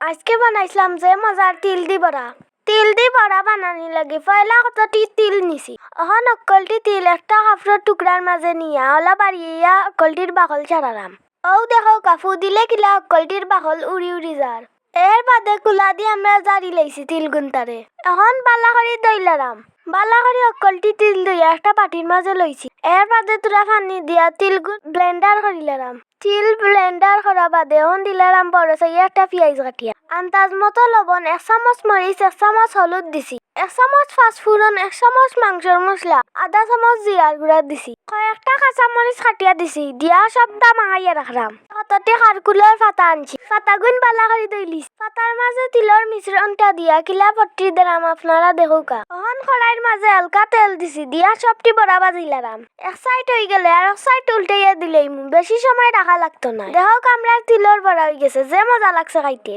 আজকে বানাইছিলাম যে মজার তিল দি বড়া। তিল দি বড়া বানানি লাগে পয়লা কতটি তিল নিছি। এখন অকলটি তিল একটা কাপড়ের টুকরার মাঝে নিয়া ওলা বাড়িয়া অকলটির বাকল ছাড়ালাম। ও দেখো কাফু দিলে কিলা অকলটির বাকল উড়ি উড়ি যার। এর বাদে কুলা দিয়ে আমরা জারি লাইছি তিল গুনতারে। এখন বালা করে দইলারাম। বালা করে অকলটি তিল দইয়া একটা পাটির মাঝে লইছি। এর বাদে তুরা পানি দিয়া তিল ব্লেন্ডার করিলাম। তিল ব্লেন্ডার করা বাদে এখন দিলাম বড় সাইয়া একটা পেঁয়াজ কাটিয়া। আন্দাজ মতো লবণ, 1 চামচ মরিচ, 1 চামচ হলুদ দিছি, 1 চামচ পাঁচফোড়ন, 1 চামচ মাংসের মশলা, আধা চামচ জিরার গুঁড়া দিছি, কয়েকটা কাঁচা মরিচ কাটিয়া দিছি। দিয়া সবটা মাখাইয়া রাখলাম। কতটি কারকুলের পাতা আনছি, পাতাগুন বালা করে দইলিছি। পাতার মাঝে তিলের মিশ্রণটা দিয়া কিলা পট্টি দিলাম আপনারা দেখুকা। এখন কড়াইয়ের মাঝে হালকা তেল দিছি। দিয়া সবটি বড়া বাজিলাম। এক সাইড হয়ে গেলে আর এক সাইড উল্টাইয়া দিলেই বেশি সময় রাখা লাগতো না। দেখো আমরা তিলের বড়া হয়ে গেছে, যে মজা লাগছে খাইতে।